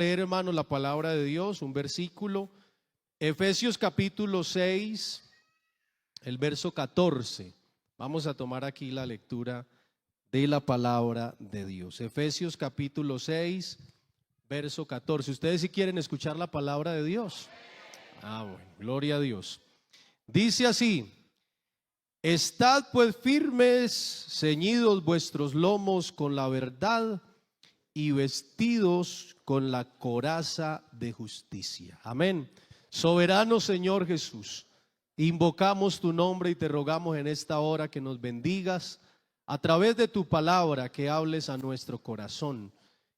leer, hermanos, la palabra de Dios, un versículo, Efesios capítulo 6, el verso 14. Vamos a tomar aquí la lectura de la palabra de Dios. Efesios capítulo 6, verso 14. ¿Ustedes si quieren escuchar la palabra de Dios? Bueno, gloria a Dios. Dice así: estad pues firmes, ceñidos vuestros lomos con la verdad y vestidos con la coraza de justicia. Amén. Soberano Señor Jesús, invocamos tu nombre y te rogamos en esta hora que nos bendigas a través de tu palabra, que hables a nuestro corazón,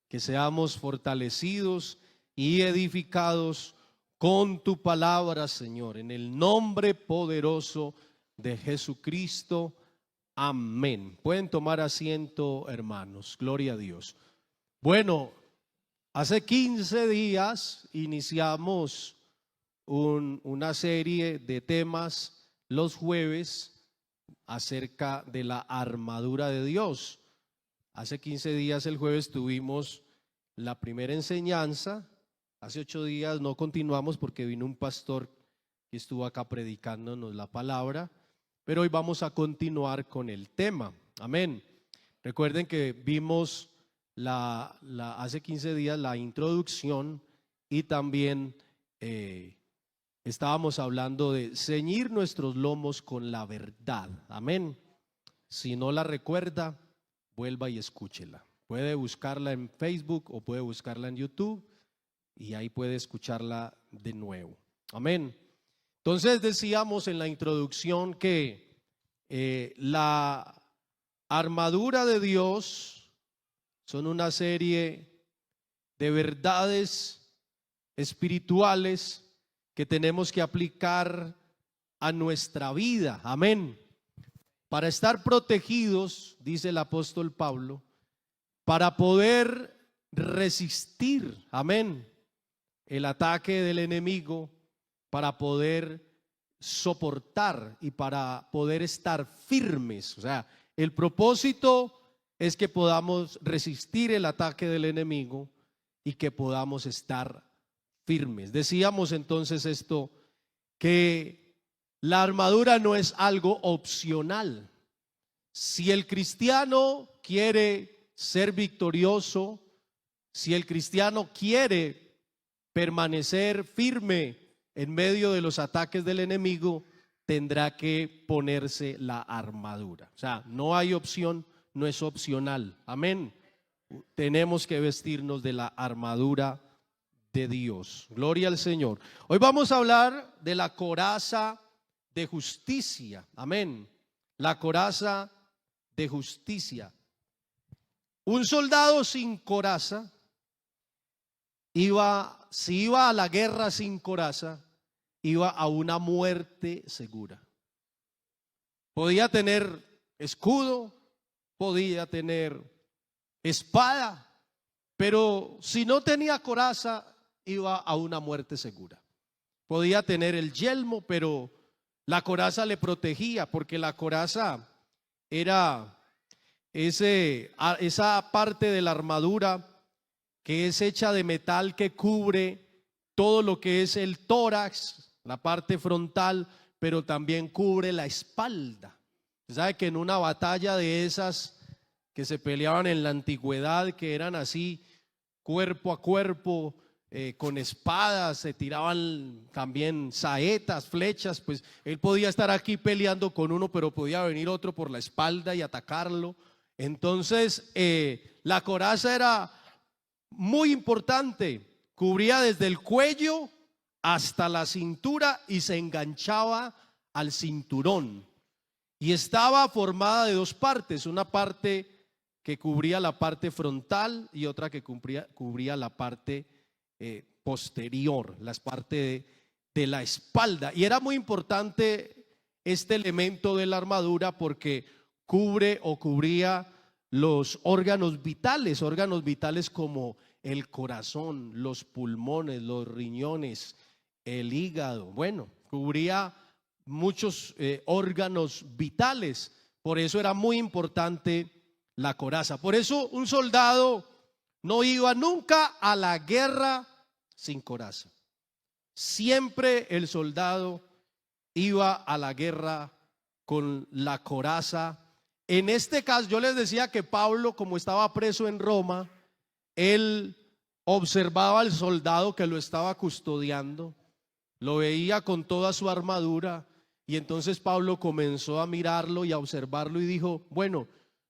que seamos fortalecidos y edificados con tu palabra, Señor, en el nombre poderoso de Jesucristo. Amén. Pueden tomar asiento, hermanos. Gloria a Dios. Bueno, hace 15 días iniciamos una serie de temas los jueves acerca de la armadura de Dios. Hace 15 días el jueves tuvimos la primera enseñanza. Hace 8 días no continuamos porque vino un pastor que estuvo acá predicándonos la palabra, pero hoy vamos a continuar con el tema. Amén. Recuerden que vimos hace 15 días la introducción y también estábamos hablando de ceñir nuestros lomos con la verdad. Amén. Si no la recuerda, vuelva y escúchela. Puede buscarla en Facebook o puede buscarla en YouTube y ahí puede escucharla de nuevo. Amén. Entonces decíamos en la introducción que la armadura de Dios son una serie de verdades espirituales que tenemos que aplicar a nuestra vida. Amén. Para estar protegidos, dice el apóstol Pablo, para poder resistir, amén, el ataque del enemigo, para poder soportar y para poder estar firmes. O sea, el propósito es que podamos resistir el ataque del enemigo y que podamos estar firmes. Decíamos entonces esto, que la armadura no es algo opcional. Si el cristiano quiere ser victorioso, si el cristiano quiere permanecer firme en medio de los ataques del enemigo, tendrá que ponerse la armadura. O sea, no hay opción, no es opcional. Amén. Tenemos que vestirnos de la armadura de Dios. Gloria al Señor. Hoy vamos a hablar de la coraza de justicia. Amén. La coraza de justicia. Un soldado sin coraza si iba a la guerra sin coraza, iba a una muerte segura. Podía tener escudo, podía tener espada, pero si no tenía coraza, iba a una muerte segura. Podía tener el yelmo, pero la coraza le protegía, porque la coraza era esa parte de la armadura que es hecha de metal, que cubre todo lo que es el tórax, la parte frontal, pero también cubre la espalda. Usted sabe que en una batalla de esas que se peleaban en la antigüedad, que eran así cuerpo a cuerpo, con espadas, se tiraban también saetas, flechas, pues él podía estar aquí peleando con uno, pero podía venir otro por la espalda y atacarlo. Entonces la coraza era muy importante, cubría desde el cuello hasta la cintura y se enganchaba al cinturón, y estaba formada de dos partes, una parte que cubría la parte frontal y otra que cubría la parte posterior, la parte de la espalda. Y era muy importante este elemento de la armadura porque cubre o cubría los órganos vitales como el corazón, los pulmones, los riñones, el hígado. Bueno, cubría muchos órganos vitales. Por eso era muy importante la coraza. Por eso un soldado no iba nunca a la guerra sin coraza. Siempre el soldado iba a la guerra con la coraza. En este caso, yo les decía que Pablo, como estaba preso en Roma, él observaba al soldado que lo estaba custodiando, lo veía con toda su armadura, y entonces Pablo comenzó a mirarlo y a observarlo y dijo: bueno,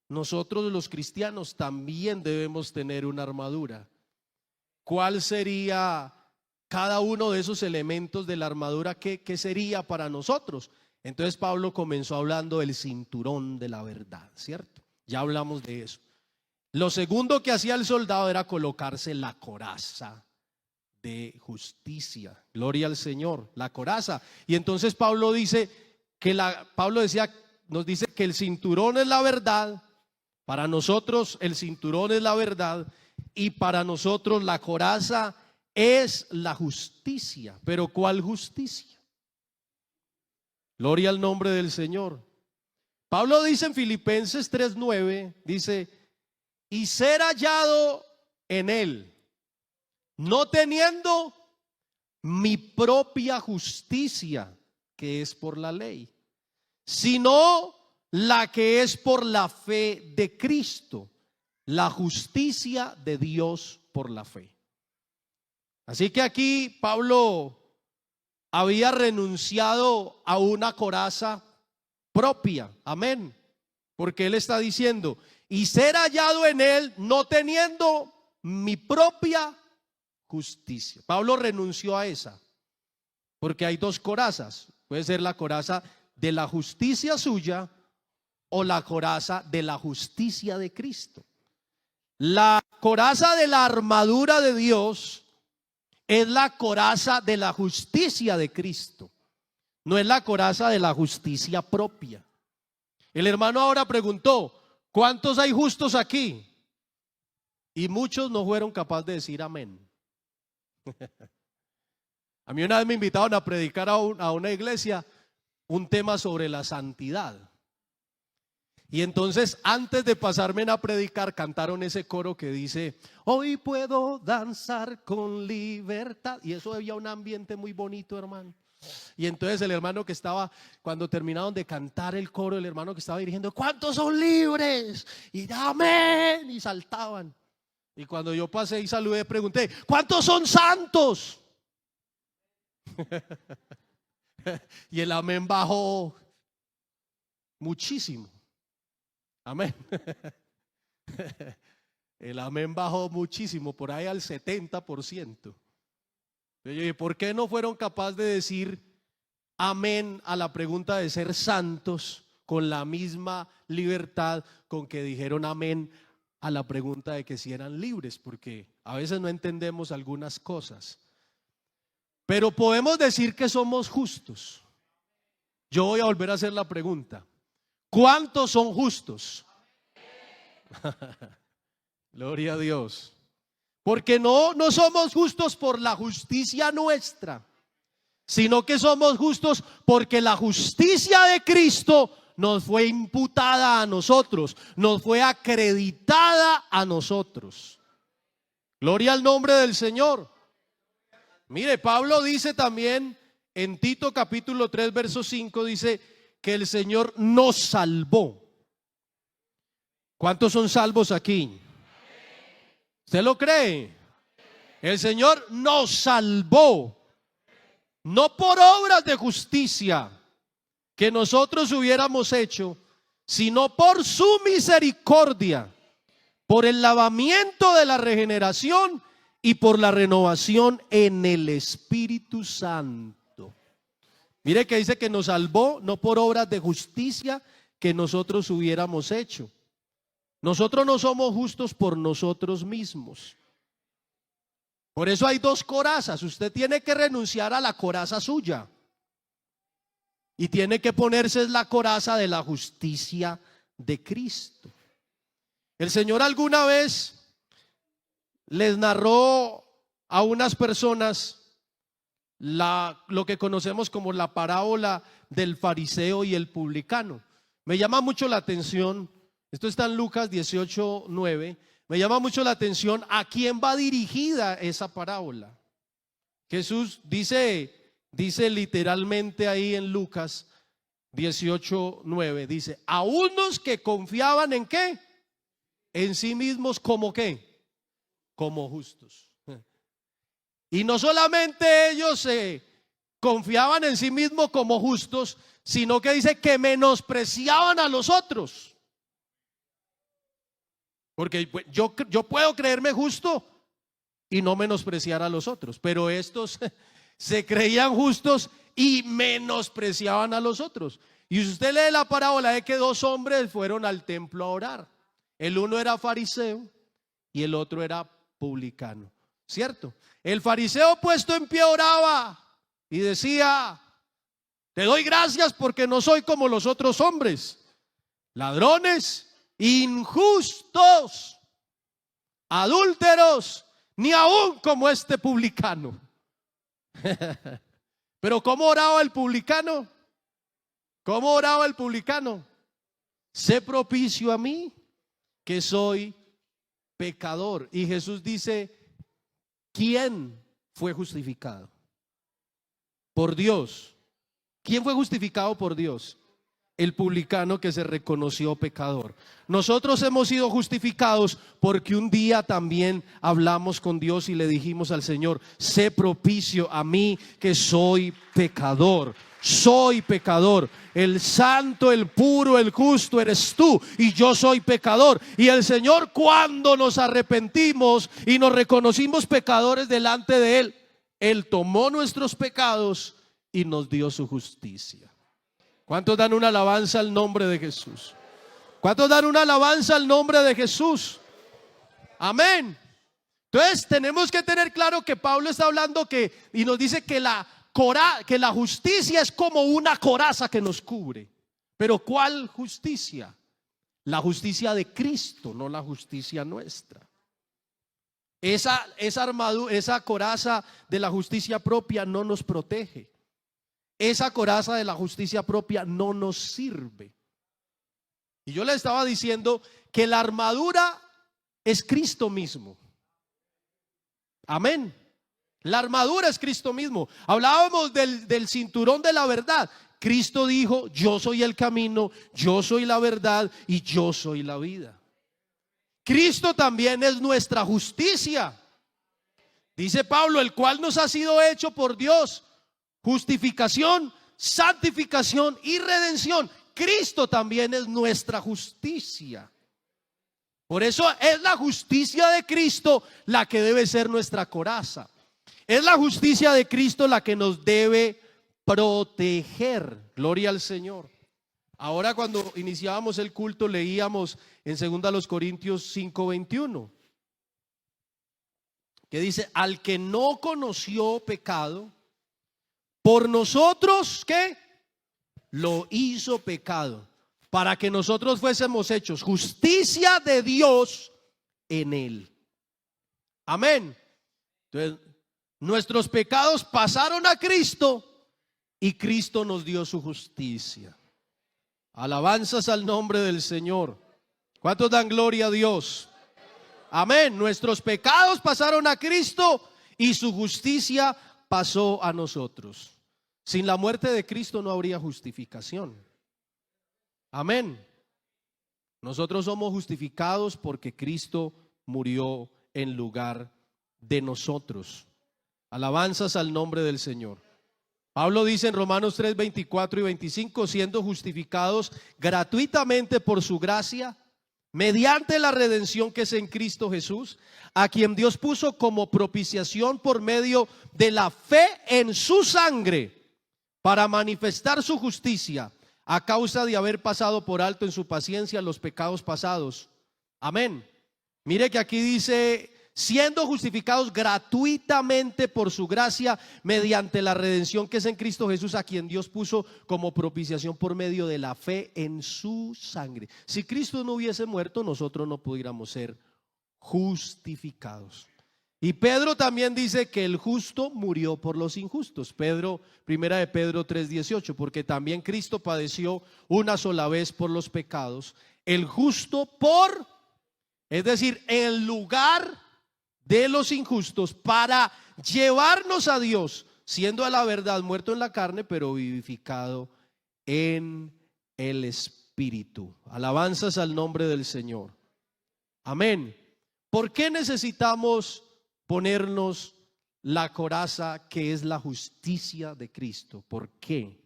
nosotros los cristianos también debemos tener una armadura. ¿Cuál sería cada uno de esos elementos de la armadura? ¿Qué sería para nosotros? Entonces Pablo comenzó hablando del cinturón de la verdad, ¿cierto? Ya hablamos de eso. Lo segundo que hacía el soldado era colocarse la coraza de justicia. Gloria al Señor, la coraza. Y entonces Pablo dice que nos dice que el cinturón es la verdad. Para nosotros el cinturón es la verdad, y para nosotros la coraza es la justicia. Pero ¿cuál justicia? Gloria al nombre del Señor. Pablo dice en Filipenses 3:9, dice: y ser hallado en él, no teniendo mi propia justicia, que es por la ley, sino la que es por la fe de Cristo, la justicia de Dios por la fe. Así que aquí Pablo había renunciado a una coraza propia, amén, porque él está diciendo: y ser hallado en él, no teniendo mi propia justicia. Pablo renunció a esa, porque hay dos corazas. Puede ser la coraza de la justicia suya o la coraza de la justicia de Cristo. La coraza de la armadura de Dios es la coraza de la justicia de Cristo, no es la coraza de la justicia propia. El hermano ahora preguntó: ¿cuántos hay justos aquí? Y muchos no fueron capaces de decir amén. A mí una vez me invitaron a predicar a una iglesia un tema sobre la santidad. Y entonces, antes de pasarme a predicar, cantaron ese coro que dice: hoy puedo danzar con libertad. Y eso había un ambiente muy bonito, hermano. Y entonces el hermano que estaba, cuando terminaron de cantar el coro, el hermano que estaba dirigiendo: ¿cuántos son libres? Y amén, y saltaban. Y cuando yo pasé y saludé, pregunté: ¿cuántos son santos? Y el amén bajó muchísimo. Amén. El amén bajó muchísimo, por ahí al 70%. Yo dije: ¿por qué no fueron capaces de decir amén a la pregunta de ser santos con la misma libertad con que dijeron amén a la pregunta de que si eran libres? Porque a veces no entendemos algunas cosas, pero podemos decir que somos justos. Yo voy a volver a hacer la pregunta: ¿cuántos son justos? Gloria a Dios. Porque no somos justos por la justicia nuestra, sino que somos justos porque la justicia de Cristo nos fue imputada a nosotros, nos fue acreditada a nosotros. Gloria al nombre del Señor. Mire, Pablo dice también en Tito capítulo 3 verso 5, dice que el Señor nos salvó. ¿Cuántos son salvos aquí? ¿Usted lo cree? El Señor nos salvó, no por obras de justicia que nosotros hubiéramos hecho, sino por su misericordia, por el lavamiento de la regeneración y por la renovación en el Espíritu Santo. Mire que dice que nos salvó no por obras de justicia que nosotros hubiéramos hecho. Nosotros no somos justos por nosotros mismos. Por eso hay dos corazas. Usted tiene que renunciar a la coraza suya y tiene que ponerse la coraza de la justicia de Cristo. El Señor alguna vez les narró a unas personas lo que conocemos como la parábola del fariseo y el publicano. Me llama mucho la atención. Esto está en Lucas 18:9. me llama mucho la atención a quién va dirigida esa parábola. Jesús dice literalmente ahí en Lucas 18:9, dice, a unos que confiaban en ¿qué? En sí mismos como ¿qué? Como justos. Y no solamente ellos se confiaban en sí mismos como justos, sino que dice que menospreciaban a los otros. Porque yo puedo creerme justo y no menospreciar a los otros, pero estos se creían justos y menospreciaban a los otros. Y si usted lee la parábola de que dos hombres fueron al templo a orar, el uno era fariseo y el otro era publicano, ¿cierto? El fariseo puesto en pie oraba y decía, te doy gracias porque no soy como los otros hombres, ladrones, injustos, adúlteros, ni aún como este publicano. Pero ¿cómo oraba el publicano? ¿Cómo oraba el publicano? Sé propicio a mí, que soy pecador. Y Jesús dice, ¿quién fue justificado? Por Dios. ¿Quién fue justificado por Dios? El publicano que se reconoció pecador. Nosotros hemos sido justificados porque un día también hablamos con Dios y le dijimos al Señor, sé propicio a mí que soy pecador. Soy pecador. El santo, el puro, el justo eres tú y yo soy pecador. Y el Señor, cuando nos arrepentimos y nos reconocimos pecadores delante de Él, Él tomó nuestros pecados y nos dio su justicia. ¿Cuántos dan una alabanza al nombre de Jesús? ¿Cuántos dan una alabanza al nombre de Jesús? Amén. Entonces tenemos que tener claro que Pablo está hablando y nos dice que la justicia es como una coraza que nos cubre. Pero ¿cuál justicia? La justicia de Cristo, no la justicia nuestra. Esa armadura, esa coraza de la justicia propia no nos protege. Esa coraza de la justicia propia no nos sirve. Y yo le estaba diciendo que la armadura es Cristo mismo. Amén. La armadura es Cristo mismo. Hablábamos del cinturón de la verdad. Cristo dijo, yo soy el camino, yo soy la verdad y yo soy la vida. Cristo también es nuestra justicia. Dice Pablo, el cual nos ha sido hecho por Dios justificación, santificación y redención. Cristo también es nuestra justicia. Por eso es la justicia de Cristo la que debe ser nuestra coraza. Es la justicia de Cristo la que nos debe proteger. Gloria al Señor. Ahora, cuando iniciábamos el culto, leíamos en 2 Corintios 5:21, que dice, al que no conoció pecado, por nosotros, ¿qué? Lo hizo pecado, para que nosotros fuésemos hechos justicia de Dios en él. Amén. Entonces, nuestros pecados pasaron a Cristo y Cristo nos dio su justicia. Alabanzas al nombre del Señor. ¿Cuántos dan gloria a Dios? Amén. Nuestros pecados pasaron a Cristo y su justicia pasó a nosotros. Sin la muerte de Cristo no habría justificación. Amén. Nosotros somos justificados porque Cristo murió en lugar de nosotros. Alabanzas al nombre del Señor. Pablo dice en Romanos 3:24 y 25, siendo justificados gratuitamente por su gracia, mediante la redención que es en Cristo Jesús, a quien Dios puso como propiciación por medio de la fe en su sangre, para manifestar su justicia a causa de haber pasado por alto en su paciencia los pecados pasados. Amén. Mire que aquí dice, siendo justificados gratuitamente por su gracia, mediante la redención que es en Cristo Jesús, a quien Dios puso como propiciación por medio de la fe en su sangre. Si Cristo no hubiese muerto, nosotros no pudiéramos ser justificados. Y Pedro también dice que el justo murió por los injustos. Primera de Pedro 3:18, porque también Cristo padeció una sola vez por los pecados, el justo por es decir, en lugar de los injustos, para llevarnos a Dios, siendo a la verdad muerto en la carne, pero vivificado en el Espíritu. Alabanzas al nombre del Señor. Amén. ¿Por qué necesitamos ponernos la coraza que es la justicia de Cristo? ¿Por qué?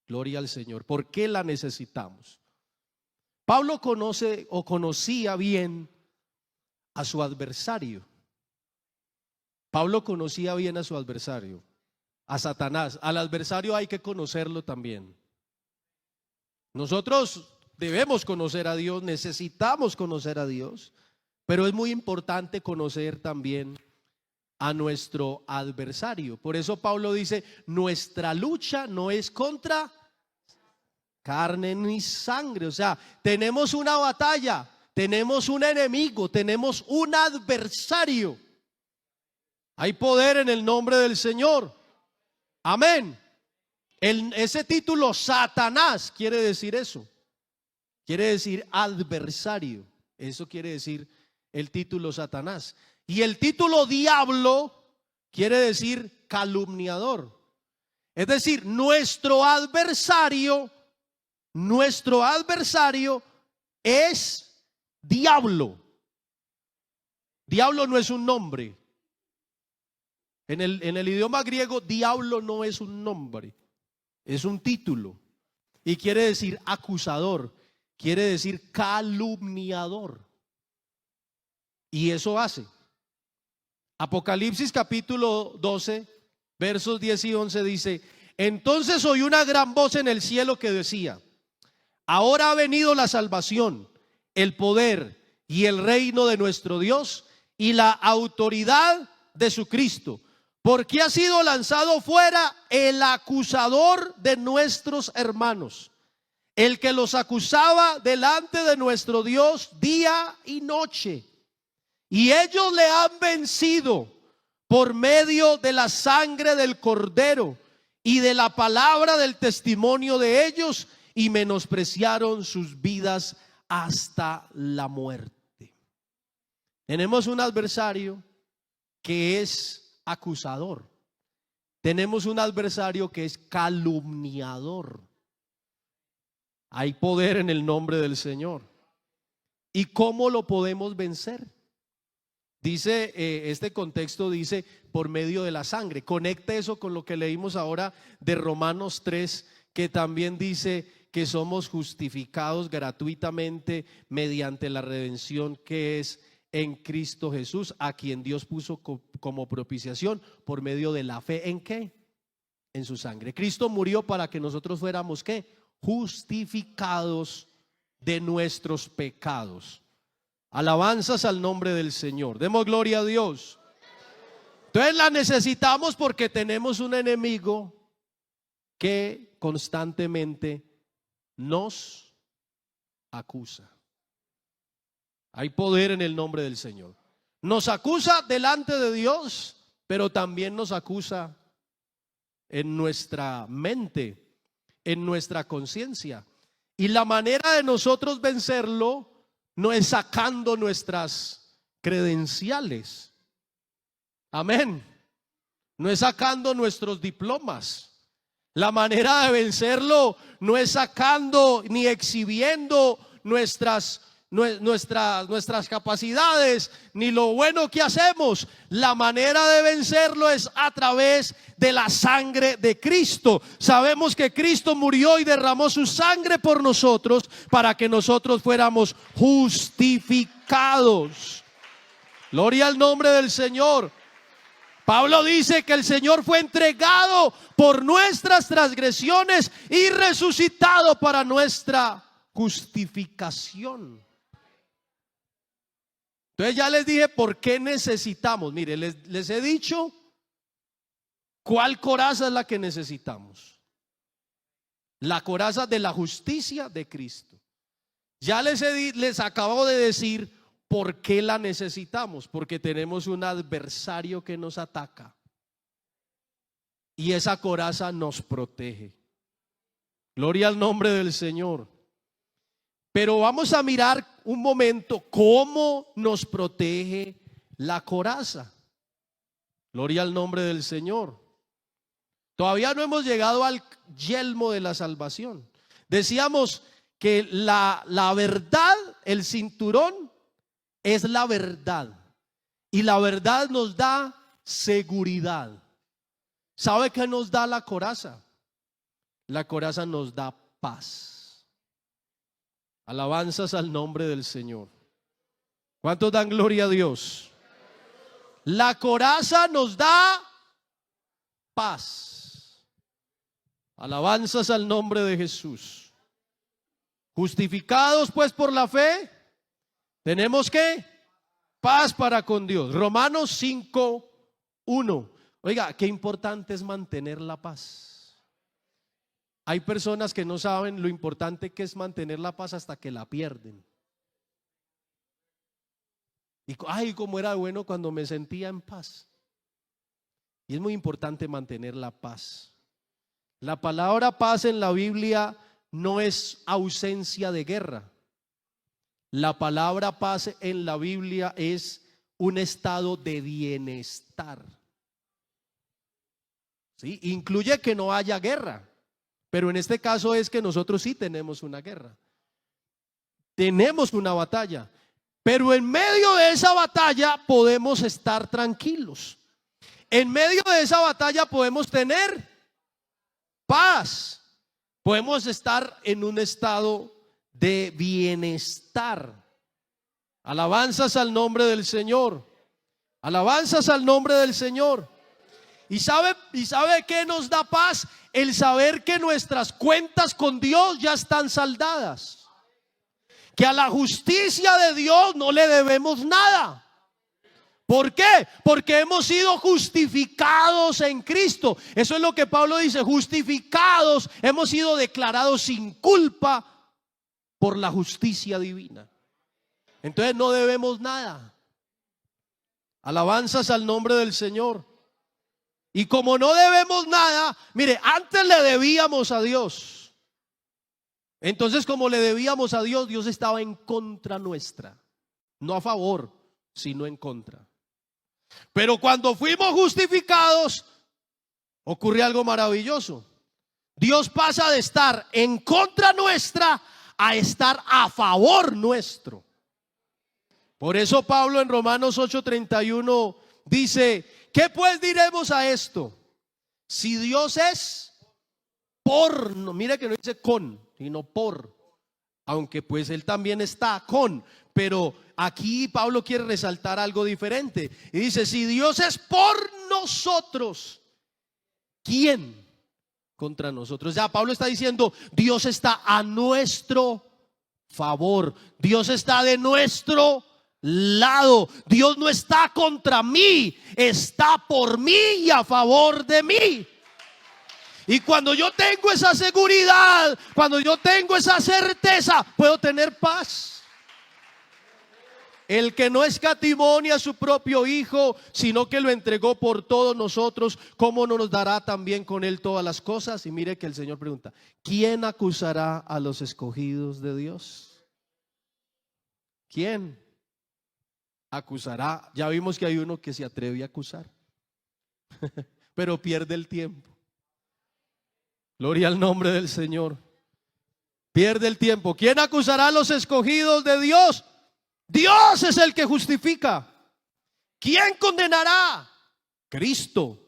Gloria al Señor. ¿Por qué la necesitamos? Pablo conoce o conocía bien a su adversario. Pablo conocía bien a su adversario, a Satanás. Al adversario hay que conocerlo también. Nosotros debemos conocer a Dios, necesitamos conocer a Dios, pero es muy importante conocer también a nuestro adversario. Por eso Pablo dice, nuestra lucha no es contra carne ni sangre. O sea, tenemos una batalla, tenemos un enemigo, tenemos un adversario. Hay poder en el nombre del Señor. Amén. Ese título Satanás quiere decir eso. Quiere decir adversario. Eso quiere decir el título Satanás. Y el título diablo quiere decir calumniador. Es decir, nuestro adversario es diablo. Diablo no es un nombre. En el idioma griego, diablo no es un nombre, es un título. Y quiere decir acusador, quiere decir calumniador. Y eso hace. Apocalipsis capítulo 12, versos 10 y 11 dice: entonces oí una gran voz en el cielo que decía: ahora ha venido la salvación, el poder y el reino de nuestro Dios y la autoridad de su Cristo, porque ha sido lanzado fuera el acusador de nuestros hermanos, el que los acusaba delante de nuestro Dios día y noche. Y ellos le han vencido por medio de la sangre del Cordero y de la palabra del testimonio de ellos, y menospreciaron sus vidas hasta la muerte. Tenemos un adversario que es acusador. Tenemos un adversario que es calumniador. Hay poder en el nombre del Señor. ¿Y cómo lo podemos vencer? Dice, este contexto dice por medio de la sangre. Conecta eso con lo que leímos ahora de Romanos 3, que también dice que somos justificados gratuitamente mediante la redención que es en Cristo Jesús, a quien Dios puso como propiciación por medio de la fe. ¿En qué? En su sangre. Cristo murió para que nosotros fuéramos ¿qué? Justificados de nuestros pecados. Alabanzas al nombre del Señor. Demos gloria a Dios. Entonces la necesitamos porque tenemos un enemigo que constantemente nos acusa. Hay poder en el nombre del Señor. Nos acusa delante de Dios, pero también nos acusa en nuestra mente, en nuestra conciencia. Y la manera de nosotros vencerlo no es sacando nuestras credenciales. Amén. No es sacando nuestros diplomas. La manera de vencerlo no es sacando ni exhibiendo nuestras capacidades ni lo bueno que hacemos. La manera de vencerlo es a través de la sangre de Cristo. Sabemos que Cristo murió y derramó su sangre por nosotros para que nosotros fuéramos justificados. Gloria al nombre del Señor. Pablo dice que el Señor fue entregado por nuestras transgresiones y resucitado para nuestra justificación. Entonces ya les dije por qué necesitamos. Mire, les he dicho cuál coraza es la que necesitamos. La coraza de la justicia de Cristo. Ya les acabo de decir por qué la necesitamos. Porque tenemos un adversario que nos ataca. Y esa coraza nos protege. Gloria al nombre del Señor. Pero vamos a mirar un momento cómo nos protege la coraza. Gloria al nombre del Señor. Todavía no hemos llegado al yelmo de la salvación. Decíamos que la verdad, el cinturón es la verdad. Y la verdad nos da seguridad. ¿Sabe qué nos da la coraza? La coraza nos da paz. Alabanzas al nombre del Señor. ¿Cuántos dan gloria a Dios? La coraza nos da paz. Alabanzas al nombre de Jesús. Justificados pues por la fe, tenemos que paz para con Dios. Romanos 5:1. Oiga, qué importante es mantener la paz. Hay personas que no saben lo importante que es mantener la paz hasta que la pierden. Y ay, cómo era bueno cuando me sentía en paz. Y es muy importante mantener la paz. La palabra paz en la Biblia no es ausencia de guerra. La palabra paz en la Biblia es un estado de bienestar. ¿Sí? Incluye que no haya guerra, pero en este caso es que nosotros sí tenemos una guerra. Tenemos una batalla, pero en medio de esa batalla podemos estar tranquilos. En medio de esa batalla podemos tener paz. Podemos estar en un estado de bienestar. Alabanzas al nombre del Señor. Alabanzas al nombre del Señor. ¿Y sabe qué nos da paz? El saber que nuestras cuentas con Dios ya están saldadas. Que a la justicia de Dios no le debemos nada. ¿Por qué? Porque hemos sido justificados en Cristo. Eso es lo que Pablo dice, justificados, hemos sido declarados sin culpa por la justicia divina. Entonces no debemos nada. Alabanzas al nombre del Señor. Y como no debemos nada, mire, antes le debíamos a Dios. Entonces, como le debíamos a Dios, Dios estaba en contra nuestra. No a favor, sino en contra. Pero cuando fuimos justificados, ocurre algo maravilloso. Dios pasa de estar en contra nuestra a estar a favor nuestro. Por eso Pablo en Romanos 8:31 dice: ¿qué pues diremos a esto? Si Dios es por, no, mira que no dice con, sino por, aunque pues Él también está con, pero aquí Pablo quiere resaltar algo diferente y dice: si Dios es por nosotros, ¿quién contra nosotros? Ya Pablo está diciendo, Dios está a nuestro favor, Dios está de nuestro lado, Dios no está contra mí, está por mí y a favor de mí. Y cuando yo tengo esa seguridad, cuando yo tengo esa certeza, puedo tener paz. El que no escatimó ni a su propio Hijo, sino que lo entregó por todos nosotros, ¿cómo no nos dará también con Él todas las cosas? Y mire que el Señor pregunta: ¿quién acusará a los escogidos de Dios? ¿Quién acusará? Ya vimos que hay uno que se atreve a acusar, pero pierde el tiempo. Gloria al nombre del Señor. Pierde el tiempo. ¿Quién acusará a los escogidos de Dios? Dios es el que justifica. ¿Quién condenará? Cristo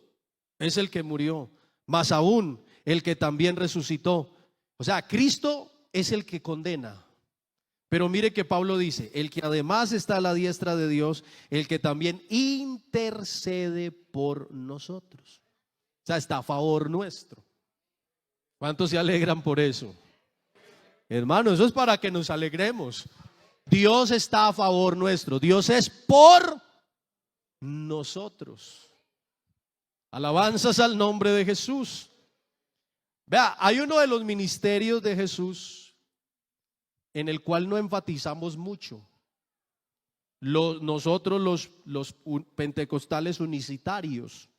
es el que murió, más aún el que también resucitó. O sea, Cristo es el que condena. Pero mire que Pablo dice: el que además está a la diestra de Dios, el que también intercede por nosotros. O sea, está a favor nuestro. ¿Cuántos se alegran por eso? Hermano, eso es para que nos alegremos. Dios está a favor nuestro. Dios es por nosotros. Alabanzas al nombre de Jesús. Vea, hay uno de los ministerios de Jesús en el cual no enfatizamos mucho. Nosotros los pentecostales unicitarios.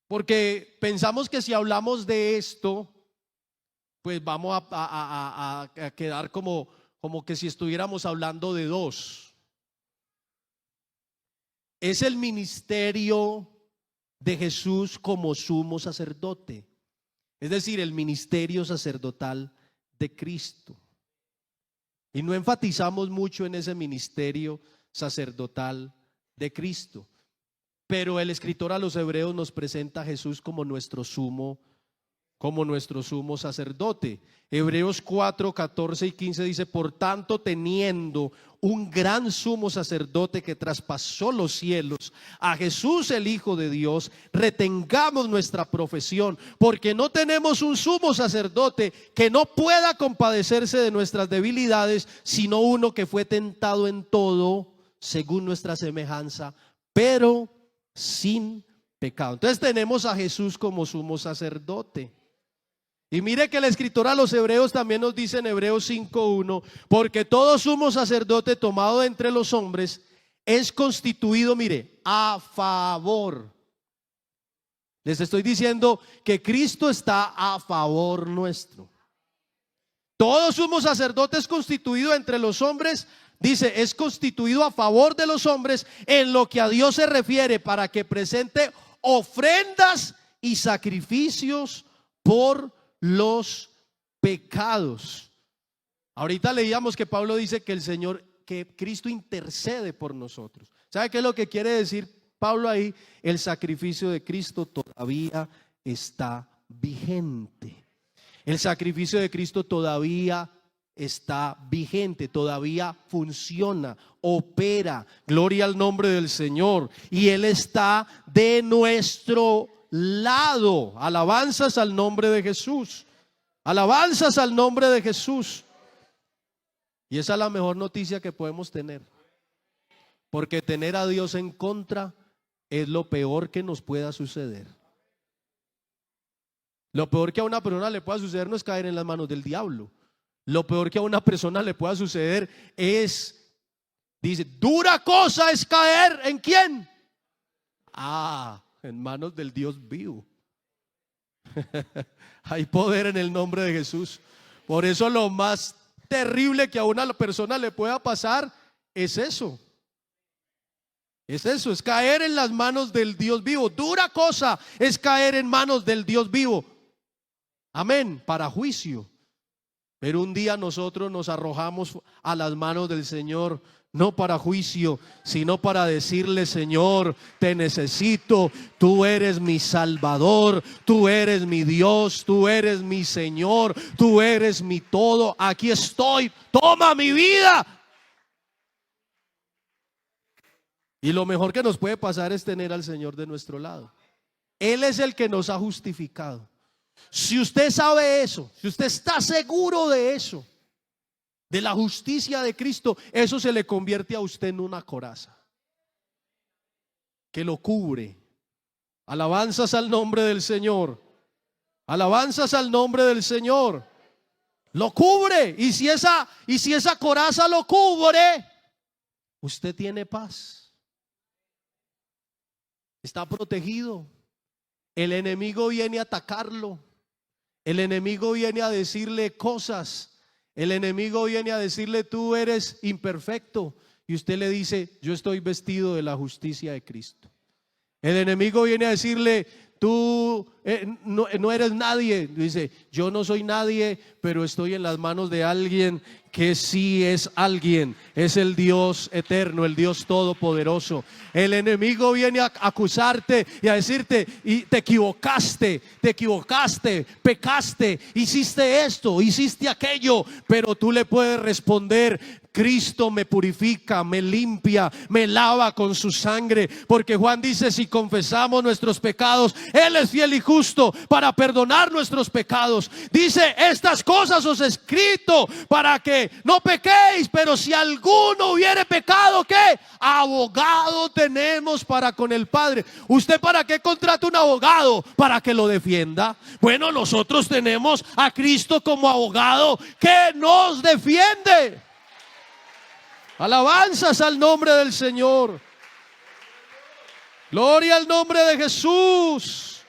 Porque pensamos que si hablamos de esto, pues vamos a quedar como como que si estuviéramos hablando de dos. Es el ministerio de Jesús como sumo sacerdote, es decir, el ministerio sacerdotal de Cristo. Y no enfatizamos mucho en ese ministerio sacerdotal de Cristo, pero el escritor a los Hebreos nos presenta a Jesús como nuestro sumo sacerdote. Hebreos 4, 14 y 15 dice: por tanto, teniendo un gran sumo sacerdote que traspasó los cielos, a Jesús el Hijo de Dios, retengamos nuestra profesión, porque no tenemos un sumo sacerdote que no pueda compadecerse de nuestras debilidades, sino uno que fue tentado en todo según nuestra semejanza, pero sin pecado. Entonces tenemos a Jesús como sumo sacerdote. Y mire que el escritor a los Hebreos también nos dice en Hebreos 5:1: porque todo sumo sacerdote tomado de entre los hombres es constituido, mire, a favor. Les estoy diciendo que Cristo está a favor nuestro. Todo sumo sacerdote es constituido entre los hombres, dice, es constituido a favor de los hombres en lo que a Dios se refiere, para que presente ofrendas y sacrificios por los pecados. Ahorita leíamos que Pablo dice que que Cristo intercede por nosotros. ¿Sabe qué es lo que quiere decir Pablo ahí? El sacrificio de Cristo todavía está vigente. El sacrificio de Cristo todavía está vigente, todavía funciona, opera. Gloria al nombre del Señor. Y Él está de nuestro lado. Alabanzas al nombre de Jesús. Alabanzas al nombre de Jesús. Y esa es la mejor noticia que podemos tener, porque tener a Dios en contra es lo peor que nos pueda suceder. Lo peor que a una persona le pueda suceder no es caer en las manos del diablo. Lo peor que a una persona le pueda suceder es, dice, dura cosa es caer ¿en quién? En manos del Dios vivo. Hay poder en el nombre de Jesús. Por eso lo más terrible que a una persona le pueda pasar es eso. Es caer en las manos del Dios vivo. Dura cosa es caer en manos del Dios vivo. Amén, para juicio. Pero un día nosotros nos arrojamos a las manos del Señor, no para juicio, sino para decirle: Señor, te necesito, tú eres mi Salvador, tú eres mi Dios, tú eres mi Señor, tú eres mi todo, aquí estoy, toma mi vida. Y lo mejor que nos puede pasar es tener al Señor de nuestro lado. Él es el que nos ha justificado. Si usted sabe eso, si usted está seguro de eso, de la justicia de Cristo, eso se le convierte a usted en una coraza que lo cubre. Alabanzas al nombre del Señor. Alabanzas al nombre del Señor. Lo cubre. Y si esa coraza lo cubre, usted tiene paz. Está protegido. El enemigo viene a atacarlo. El enemigo viene a decirle cosas. El enemigo viene a decirle: tú eres imperfecto. Y usted le dice: yo estoy vestido de la justicia de Cristo. El enemigo viene a decirle: tú no eres nadie. Dice: yo no soy nadie, pero estoy en las manos de alguien que sí es alguien. Es el Dios eterno, el Dios todopoderoso. El enemigo viene a acusarte y a decirte: y te equivocaste, pecaste, hiciste esto, hiciste aquello. Pero tú le puedes responder: Cristo me purifica, me limpia, me lava con su sangre. Porque Juan dice: si confesamos nuestros pecados, Él es fiel y justo para perdonar nuestros pecados. Dice: estas cosas os he escrito para que no pequéis. Pero si alguno hubiere pecado, ¿qué? Abogado tenemos para con el Padre. ¿Usted para qué contrata un abogado? Para que lo defienda. Bueno, nosotros tenemos a Cristo como abogado que nos defiende. Alabanzas al nombre del Señor. Gloria al nombre de Jesús.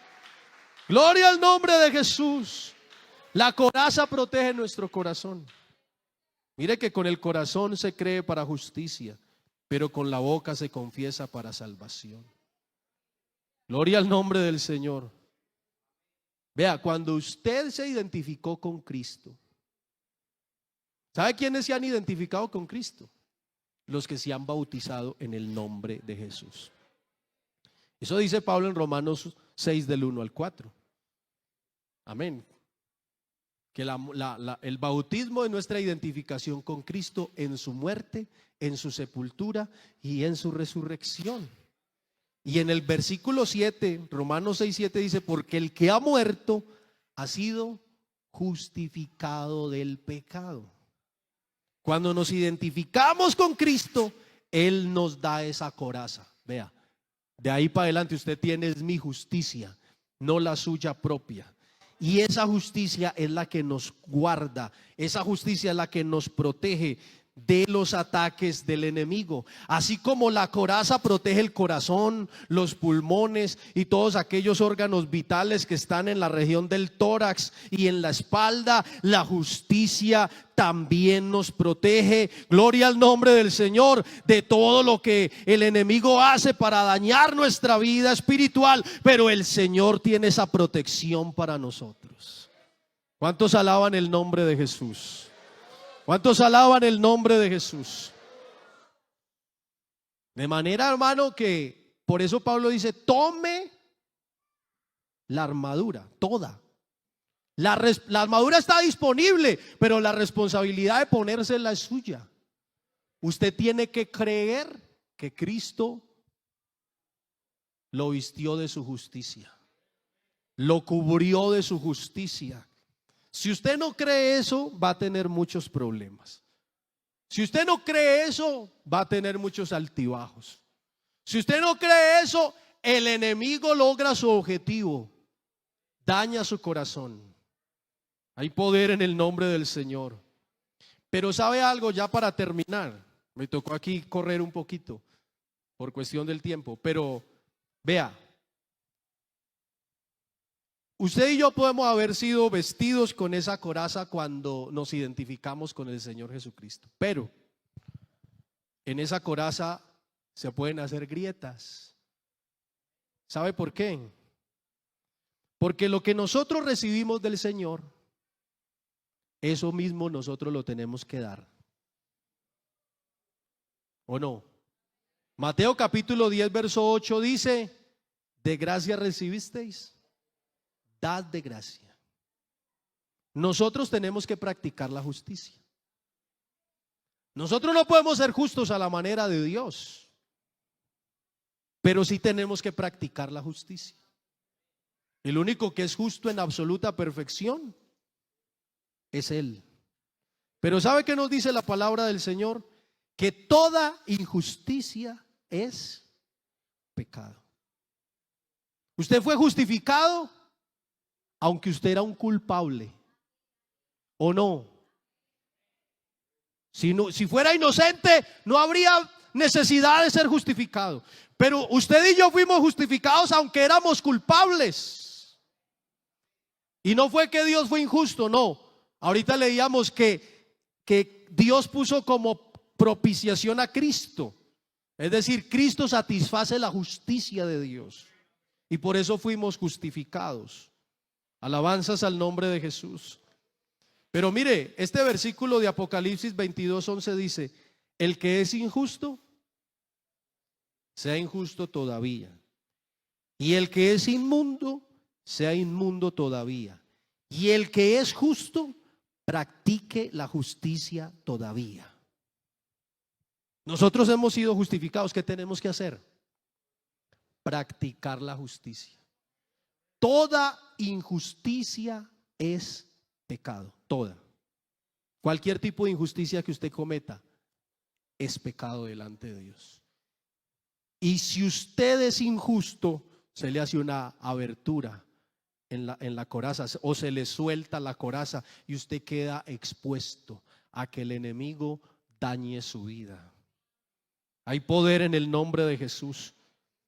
Gloria al nombre de Jesús. La coraza protege nuestro corazón. Mire que con el corazón se cree para justicia, pero con la boca se confiesa para salvación. Gloria al nombre del Señor. Vea, cuando usted se identificó con Cristo, ¿sabe quiénes se han identificado con Cristo? Los que se han bautizado en el nombre de Jesús. Eso dice Pablo en Romanos 6 del 1 al 4. Amén. Que el bautismo es nuestra identificación con Cristo en su muerte, en su sepultura y en su resurrección. Y en el versículo 7, Romanos 6, 7 dice, porque el que ha muerto ha sido justificado del pecado. Cuando nos identificamos con Cristo, Él nos da esa coraza. Vea, de ahí para adelante usted tiene es mi justicia, no la suya propia. Y esa justicia es la que nos guarda, esa justicia es la que nos protege de los ataques del enemigo. Así como la coraza protege el corazón, los pulmones y todos aquellos órganos vitales que están en la región del tórax y en la espalda, la justicia también nos protege, gloria al nombre del Señor, de todo lo que el enemigo hace para dañar nuestra vida espiritual. Pero el Señor tiene esa protección para nosotros. ¿Cuántos alaban el nombre de Jesús? ¿Cuántos alaban el nombre de Jesús? De manera, hermano, que por eso Pablo dice, tome la armadura, toda. La armadura está disponible, pero la responsabilidad de ponérsela es suya. Usted tiene que creer que Cristo lo vistió de su justicia, lo cubrió de su justicia. Si usted no cree eso, va a tener muchos problemas. Si usted no cree eso, va a tener muchos altibajos. Si usted no cree eso, el enemigo logra su objetivo, daña su corazón. Hay poder en el nombre del Señor. Pero ¿sabe algo? Ya para terminar, me tocó aquí correr un poquito por cuestión del tiempo, pero vea, usted y yo podemos haber sido vestidos con esa coraza cuando nos identificamos con el Señor Jesucristo, pero en esa coraza se pueden hacer grietas. ¿Sabe por qué? Porque lo que nosotros recibimos del Señor, eso mismo nosotros lo tenemos que dar. ¿O no? Mateo capítulo 10 verso 8 dice, de gracia recibisteis, dad de gracia. Nosotros tenemos que practicar la justicia. Nosotros no podemos ser justos a la manera de Dios, pero sí tenemos que practicar la justicia. El único que es justo en absoluta perfección es Él. Pero ¿sabe qué nos dice la palabra del Señor? Que toda injusticia es pecado. Usted fue justificado aunque usted era un culpable, ¿o no? Si fuera inocente, no habría necesidad de ser justificado. Pero usted y yo fuimos justificados aunque éramos culpables. Y no fue que Dios fue injusto, no. Ahorita leíamos que Dios puso como propiciación a Cristo. Es decir, Cristo satisface la justicia de Dios. Y por eso fuimos justificados. Alabanzas al nombre de Jesús. Pero mire, este versículo de Apocalipsis 22:11 dice, el que es injusto, sea injusto todavía. Y el que es inmundo, sea inmundo todavía. Y el que es justo, practique la justicia todavía. Nosotros hemos sido justificados. ¿Qué tenemos que hacer? Practicar la justicia. Toda injusticia es pecado, toda. Cualquier tipo de injusticia que usted cometa es pecado delante de Dios. Y si usted es injusto, se le hace una abertura en la coraza o se le suelta la coraza y usted queda expuesto a que el enemigo dañe su vida. Hay poder en el nombre de Jesús.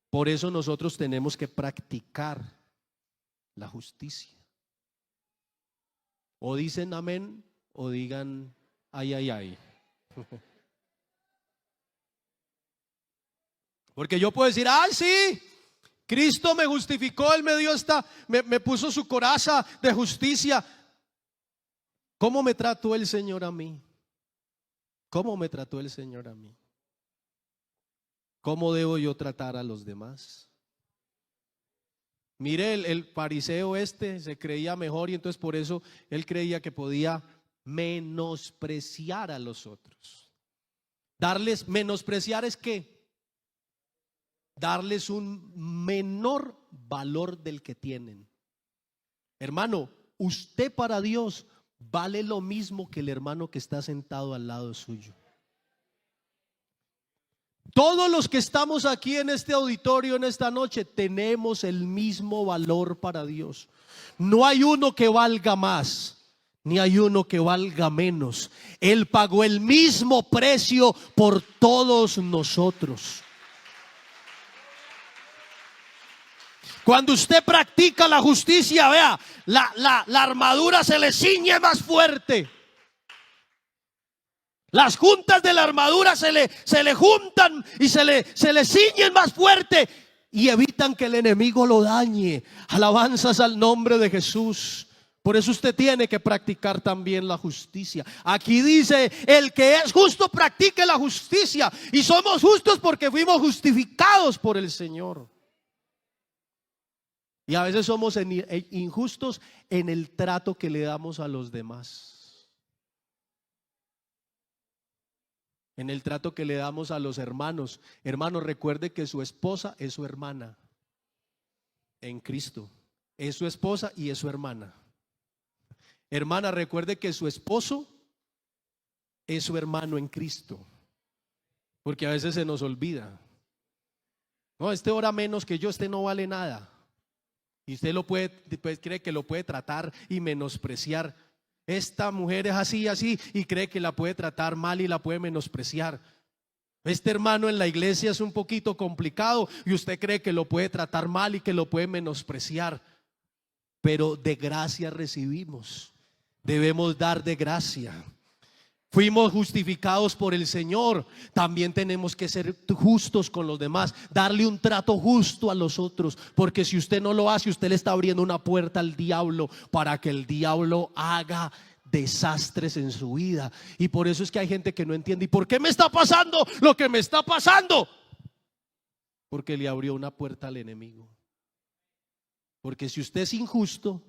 Por eso nosotros tenemos que practicar la justicia. O dicen amén o digan Ay, ay, ay. Porque yo puedo decir, ay, sí, Cristo me justificó, Él me dio me puso su coraza de justicia. ¿Cómo me trató el Señor a mí? ¿Cómo me trató el Señor a mí? ¿Cómo debo yo tratar a los demás? Mire, el fariseo se creía mejor y entonces por eso él creía que podía menospreciar a los otros. Menospreciar es ¿qué? Darles un menor valor del que tienen. Hermano, usted para Dios vale lo mismo que el hermano que está sentado al lado suyo. Todos los que estamos aquí en este auditorio en esta noche tenemos el mismo valor para Dios. No hay uno que valga más, ni hay uno que valga menos. Él pagó el mismo precio por todos nosotros. Cuando usted practica la justicia, vea, la armadura se le ciñe más fuerte. Las juntas de la armadura se le juntan y se le ciñen más fuerte y evitan que el enemigo lo dañe. Alabanzas al nombre de Jesús. Por eso usted tiene que practicar también la justicia. Aquí dice, el que es justo practique la justicia. Y somos justos porque fuimos justificados por el Señor. Y a veces somos injustos en el trato que le damos a los demás. En el trato que le damos a los hermanos. Hermanos, recuerde que su esposa es su hermana en Cristo. Es su esposa y es su hermana. Hermana, recuerde que su esposo es su hermano en Cristo. Porque a veces se nos olvida. No, este ora menos que yo, este no vale nada. Y usted pues cree que lo puede tratar y menospreciar. Esta mujer es así, así, y cree que la puede tratar mal y la puede menospreciar. Este hermano en la iglesia es un poquito complicado y usted cree que lo puede tratar mal y que lo puede menospreciar. Pero de gracia recibimos. Debemos dar de gracia. Fuimos justificados por el Señor. También tenemos que ser justos con los demás, darle un trato justo a los otros, porque si usted no lo hace, usted le está abriendo una puerta al diablo para que el diablo haga desastres en su vida. Y por eso es que hay gente que no entiende. ¿Y por qué me está pasando lo que me está pasando? Porque le abrió una puerta al enemigo. Porque si usted es injusto,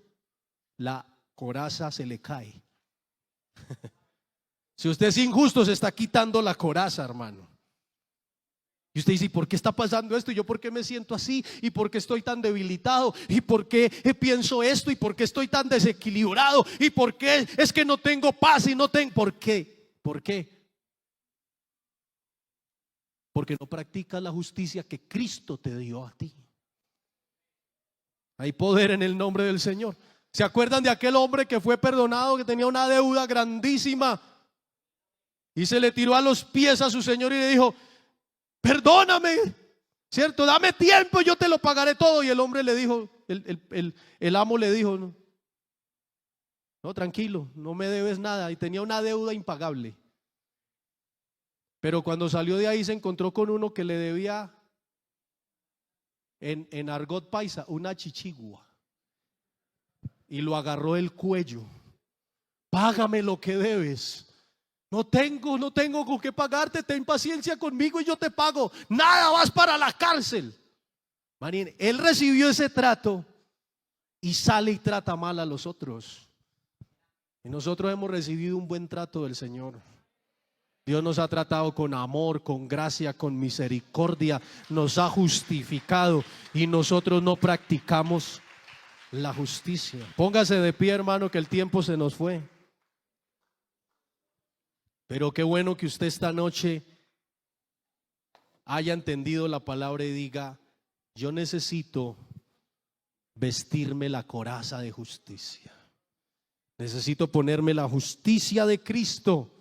la coraza se le cae. Si usted es injusto, se está quitando la coraza, hermano. Y usted dice, ¿y por qué está pasando esto? ¿Y yo por qué me siento así? ¿Y por qué estoy tan debilitado? ¿Y por qué pienso esto? ¿Y por qué estoy tan desequilibrado? ¿Y por qué es que no tengo paz y no tengo? ¿Por qué? ¿Por qué? Porque no practicas la justicia que Cristo te dio a ti. Hay poder en el nombre del Señor. ¿Se acuerdan de aquel hombre que fue perdonado, que tenía una deuda grandísima? Y se le tiró a los pies a su Señor y le dijo, perdóname, ¿cierto? Dame tiempo y yo te lo pagaré todo. Y el hombre le dijo, el amo le dijo, no, tranquilo, no me debes nada. Y tenía una deuda impagable. Pero cuando salió de ahí se encontró con uno que le debía, en argot paisa, una chichigua. Y lo agarró del cuello. Págame lo que debes. No tengo con qué pagarte, ten paciencia conmigo y yo te pago. Nada, vas para la cárcel. Marín, él recibió ese trato y sale y trata mal a los otros. Y nosotros hemos recibido un buen trato del Señor. Dios nos ha tratado con amor, con gracia, con misericordia. Nos ha justificado y nosotros no practicamos la justicia. Póngase de pie, hermano, que el tiempo se nos fue. Pero qué bueno que usted esta noche haya entendido la palabra y diga, yo necesito vestirme la coraza de justicia. Necesito ponerme la justicia de Cristo,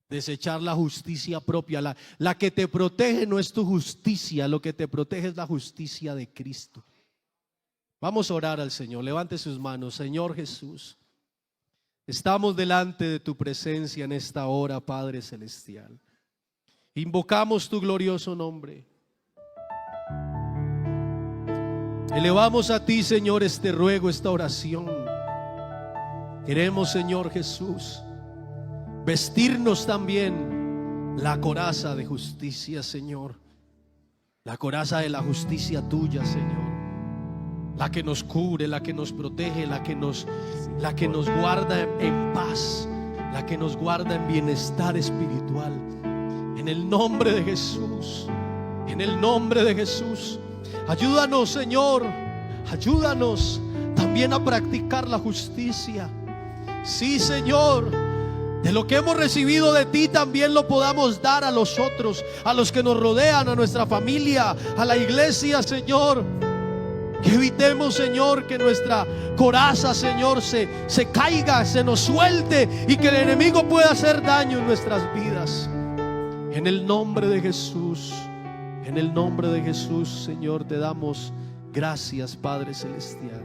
desechar la justicia propia. La que te protege no es tu justicia, lo que te protege es la justicia de Cristo. Vamos a orar al Señor, levante sus manos. Señor Jesús, Estamos delante de tu presencia en esta hora, Padre Celestial. Invocamos tu glorioso nombre. Elevamos a ti, Señor, este ruego, esta oración. Queremos, Señor Jesús, vestirnos también la coraza de justicia, Señor. La coraza de la justicia tuya, Señor. La que nos cubre, la que nos protege, la que nos guarda en paz, la que nos guarda en bienestar espiritual. En el nombre de Jesús, en el nombre de Jesús. Ayúdanos, Señor, ayúdanos también a practicar la justicia. Sí, Señor, de lo que hemos recibido de ti también lo podamos dar a los otros, a los que nos rodean, a nuestra familia, a la iglesia, Señor. Que evitemos, Señor, que nuestra coraza, Señor, se caiga, se nos suelte y que el enemigo pueda hacer daño en nuestras vidas. En el nombre de Jesús, en el nombre de Jesús, Señor, te damos gracias, Padre Celestial.